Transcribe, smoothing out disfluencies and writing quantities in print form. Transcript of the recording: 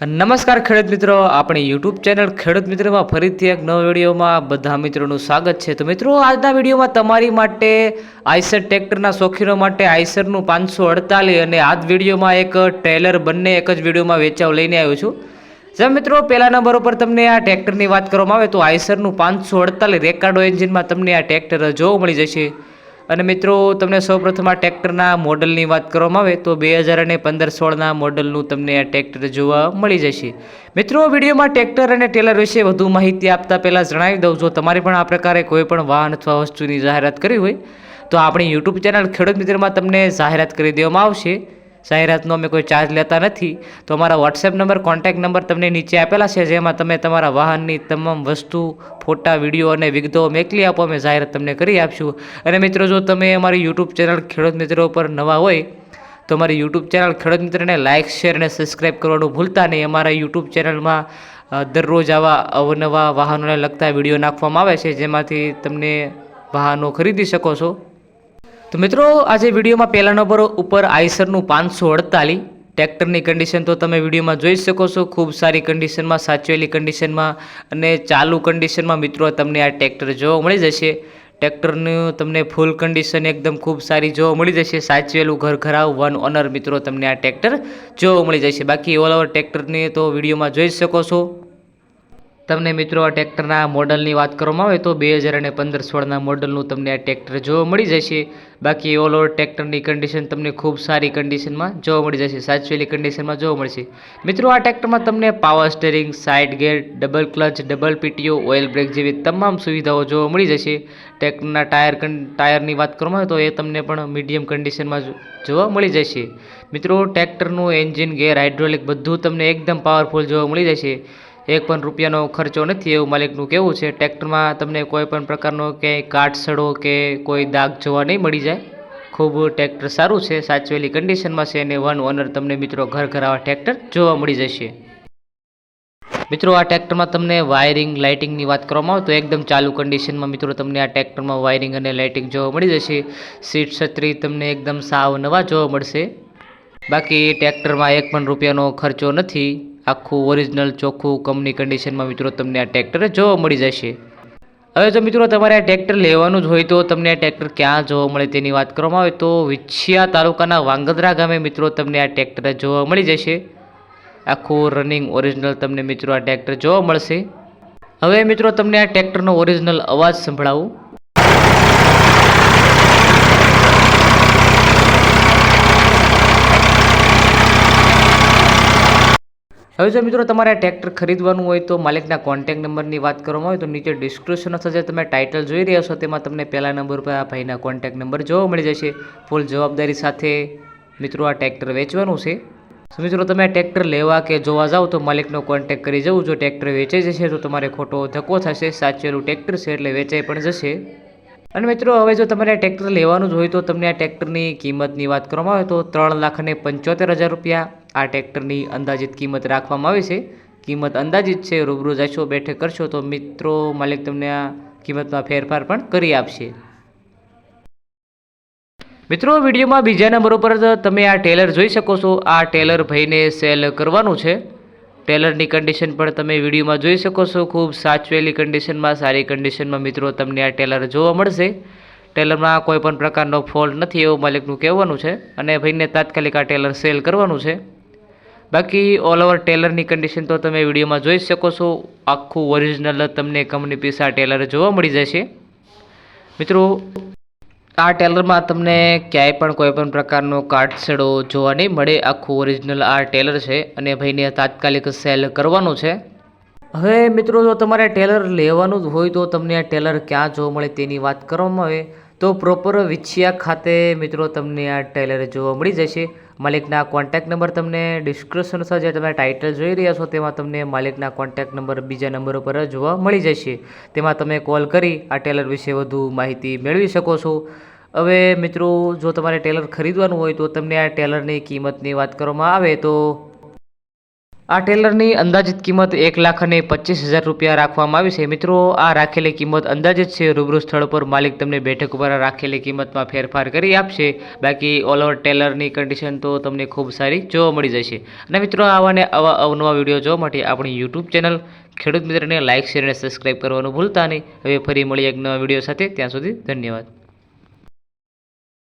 નમસ્કાર ખેડૂત મિત્રો, આપણી યુટ્યુબ ચેનલ ખેડૂત મિત્રમાં ફરીથી એક નવા વિડીયોમાં બધા મિત્રોનું સ્વાગત છે। તો મિત્રો, આજના વિડીયોમાં તમારી માટે આઈસર ટ્રેક્ટરના શોખીનો માટે આઈસરનું 548 અને આ વિડીયોમાં એક ટ્રેલર બંને એક જ વિડીયોમાં વેચાવ લઈને આવ્યો છું। જેમ મિત્રો, પહેલા નંબર ઉપર તમને આ ટ્રેક્ટરની વાત કરવામાં આવે તો આઈસરનું 548 રેકાર્ડો એન્જિનમાં તમને આ ટ્રેક્ટર જોવા મળી જશે। અને મિત્રો, તમને સૌપ્રથમ આ ટ્રેક્ટરના મોડલની વાત કરવામાં આવે તો 2015-16ના મોડલનું તમને આ ટ્રેક્ટર જોવા મળી જશે। મિત્રો, વિડીયોમાં ટ્રેક્ટર અને ટેલર વિશે વધુ માહિતી આપતા પહેલાં જણાવી દઉં, જો તમારે પણ આ પ્રકારે કોઈ પણ વાહન અથવા વસ્તુની જાહેરાત કરવી હોય તો આપણી યુટ્યુબ ચેનલ ખેડૂત મિત્રમાં તમને જાહેરાત કરી દેવામાં આવશે। જાહેરાતનો અમે કોઈ ચાર્જ લેતા નથી। તો અમારા વોટ્સએપ નંબર, કોન્ટેક્ટ નંબર તમને નીચે આપેલા છે, જેમાં તમે તમારા વાહનની તમામ વસ્તુ, ફોટા, વિડીયો અને વિગતો મોકલી આપો, અમે જાહેરાત તમને કરી આપશું। અને મિત્રો, જો તમે અમારી યુટ્યુબ ચેનલ ખેડૂત મિત્રો પર નવા હોય તો અમારી યુટ્યુબ ચેનલ ખેડૂત મિત્રને લાઇક, શેર અને સબસ્ક્રાઈબ કરવાનું ભૂલતા નહીં। અમારા યુટ્યુબ ચેનલમાં દરરોજ આવા અવનવા વાહનોને લગતા વિડીયો નાખવામાં આવે છે, જેમાંથી તમને વાહનો ખરીદી શકો છો। તો મિત્રો, આજે વિડીયોમાં પહેલા નંબર ઉપર આઈસરનું 548 ટ્રેક્ટરની કન્ડિશન તો તમે વિડીયોમાં જોઈ શકો છો। ખૂબ સારી કન્ડિશનમાં, સાચવેલી કન્ડિશનમાં અને ચાલુ કન્ડિશનમાં મિત્રો તમને આ ટ્રેક્ટર જોવા મળી જશે। ટ્રેક્ટરનું તમને ફૂલ કન્ડિશન એકદમ ખૂબ સારી જોવા મળી જશે। સાચવેલું ઘર ઘરાવ વન ઓનર મિત્રો તમને આ ટ્રેક્ટર જોવા મળી જશે। બાકી ઓલ ઓવર ટ્રેક્ટરની તો વિડીયોમાં જોઈ શકો છો। તમને મિત્રો આ ટ્રેક્ટરના મોડલની વાત કરવામાં આવે તો 2015-16ના મોડલનું તમને આ ટ્રેક્ટર જોવા મળી જશે। બાકી ઓલ ઓવર ટ્રેક્ટરની કન્ડિશન તમને ખૂબ સારી કન્ડિશનમાં જોવા મળી જશે, સાચવેલી કન્ડિશનમાં જોવા મળશે। મિત્રો, આ ટ્રેક્ટરમાં તમને પાવર સ્ટીરિંગ, સાઇડ ગેર, double clutch, double PTO, oil break જેવી તમામ સુવિધાઓ જોવા મળી જશે। ટ્રેક્ટરના ટાયરની વાત કરવામાં આવે તો એ તમને પણ મીડિયમ કન્ડિશનમાં જોવા મળી જશે। મિત્રો, ટ્રેક્ટરનું એન્જિન, ગેર, હાઇડ્રોલિક બધું તમને એકદમ પાવરફુલ જોવા મળી જશે। એક પણ રૂપિયાનો ખર્ચો નથી એવું માલિકનું કહેવું છે। ટ્રેક્ટરમાં તમને કોઈ પણ પ્રકારનો ક્યાંય કાટસડો કે કોઈ દાગ જોવા નહીં મળી જાય। ખૂબ ટ્રેક્ટર સારું છે, સાચવેલી કન્ડિશનમાં છે અને વન ઓનર તમને મિત્રો ઘર ઘરાવા ટ્રેક્ટર જોવા મળી જશે। મિત્રો, આ ટ્રેક્ટરમાં તમને વાયરિંગ, લાઇટિંગની વાત કરવામાં આવે તો એકદમ ચાલુ કન્ડિશનમાં મિત્રો તમને આ ટ્રેક્ટરમાં વાયરિંગ અને લાઇટિંગ જોવા મળી જશે। સીટ, છત્રી તમને એકદમ સાવ નવા જોવા મળશે। બાકી ટ્રેક્ટરમાં એક પણ રૂપિયાનો ખર્ચો નથી, આખું ઓરિજિનલ ચોખ્ખું કંપની કન્ડિશનમાં મિત્રો તમને આ ટ્રેક્ટર જોવા મળી જશે। હવે જો મિત્રો તમારે આ ટ્રેક્ટર લેવાનું જ હોય તો તમને આ ટ્રેક્ટર ક્યાં જોવા મળે તેની વાત કરવામાં આવે તો વિછિયા તાલુકાના વાંગદરા ગામે મિત્રો તમને આ ટ્રેક્ટર જોવા મળી જશે। આખું રનિંગ ઓરિજિનલ તમને મિત્રો આ ટ્રેક્ટર જોવા મળશે। હવે મિત્રો, તમને આ ટ્રેક્ટરનો ઓરિજિનલ અવાજ સંભળાવું। હવે જો મિત્રો તમારે આ ટ્રેક્ટર ખરીદવાનું હોય તો માલિકના કોન્ટેક્ટ નંબરની વાત કરવામાં આવે તો નીચે ડિસ્ક્રિપ્શન અથવા જે તમે ટાઇટલ જોઈ રહ્યા છો તેમાં તમને પહેલા નંબર પર આ ભાઈના કોન્ટેક્ટ નંબર જોવા મળી જશે। ફૂલ જવાબદારી સાથે મિત્રો આ ટ્રેક્ટર વેચવાનું છે। તો મિત્રો, તમે આ ટ્રેક્ટર લેવા કે જોવા જાઓ તો માલિકનો કોન્ટેક્ટ કરી જવું। જો ટ્રેક્ટર વેચાઈ જશે તો તમારે ખોટો ધક્કો થશે। સાચવેલું ટ્રેક્ટર છે એટલે વેચાઈ પણ જશે। અને મિત્રો, હવે જો તમારે આ ટ્રેક્ટર લેવાનું જ હોય તો તમને આ ટ્રેક્ટરની કિંમતની વાત કરવામાં આવે તો 3,75,000 રૂપિયા આ ટ્રેક્ટરની અંદાજિત કિંમત રાખવામાં આવી છે। કિંમત અંદાજિત છે, રૂબરૂ જશો, બેઠક કરશો તો મિત્રો માલિક તમને આ કિંમતમાં ફેરફાર પણ કરી આપશે। મિત્રો, વિડીયોમાં બીજા નંબર ઉપર તમે આ ટેલર જોઈ શકો છો। આ ટેલર ભાઈને સેલ કરવાનું છે। ટેલરની કન્ડિશન પણ તમે વિડીયોમાં જોઈ શકો છો। ખૂબ સાચવેલી કન્ડિશનમાં, સારી કન્ડિશનમાં મિત્રો તમને આ ટેલર જોવા મળશે। ટેલરમાં કોઈ પણ પ્રકારનો ફોલ્ટ નથી એવું માલિકનું કહેવાનું છે અને ભાઈને તાત્કાલિક આ ટેલર સેલ કરવાનું છે। બાકી ઓલ ઓવર ટેલરની કન્ડિશન તો તમે વિડીયોમાં જોઈ શકો છો। આખું ઓરિજિનલ તમને કંપની પીસ આ ટેલર જોવા મળી જશે। મિત્રો, આ ટેલરમાં તમને ક્યાંય પણ કોઈ પણ પ્રકારનો કાટછડો જોવા નહીં મળે। આખું ઓરિજિનલ આ ટેલર છે અને ભાઈને તાત્કાલિક સેલ કરવાનું છે। હવે મિત્રો, જો તમારે ટેલર લેવાનું જ હોય તો તમને આ ટેલર ક્યાં જોવા મળે તેની વાત કરવામાં આવે તો પ્રોપર વિછિયા ખાતે મિત્રો તમને આ ટેલર જોવા મળી જશે। માલિકના કોન્ટેક્ટ નંબર તમને ડિસ્ક્રિપ્શન અથવા જે તમે ટાઇટલ જોઈ રહ્યા છો તેમાં તમને માલિકના કોન્ટેક્ટ નંબર બીજા નંબર ઉપર જોવા મળી જશે। તેમાં તમે કોલ કરી આ ટેલર વિશે વધુ માહિતી મેળવી શકો છો। હવે મિત્રો, જો તમારે ટેલર ખરીદવાનું હોય તો તમને આ ટેલરની કિંમતની વાત કરવામાં આવે તો આ ટેલરની અંદાજિત કિંમત 1,25,000 રૂપિયા રાખવામાં આવી છે મિત્રો. આ રાખેલી કિંમત અંદાજિત છે. રૂબરૂ સ્થળ પર માલિક તમને બેઠક ઉપર રાખેલી કિંમતમાં ફેરફાર કરી આપશે. બાકી ઓલ ઓવર ટેલરની કન્ડિશન તો તમને ખૂબ સારી જોવા મળી જશે. અને મિત્રો આવા અવનવા વિડીયો જોવા માટે આપણી યુટ્યુબ ચેનલ ખેડૂત મિત્રને લાઇક શેર અને સબસ્ક્રાઈબ કરવાનું ભૂલતા નહીં. હવે ફરી મળીએ એક નવા વિડીયો સાથે. ત્યાં સુધી ધન્યવાદ.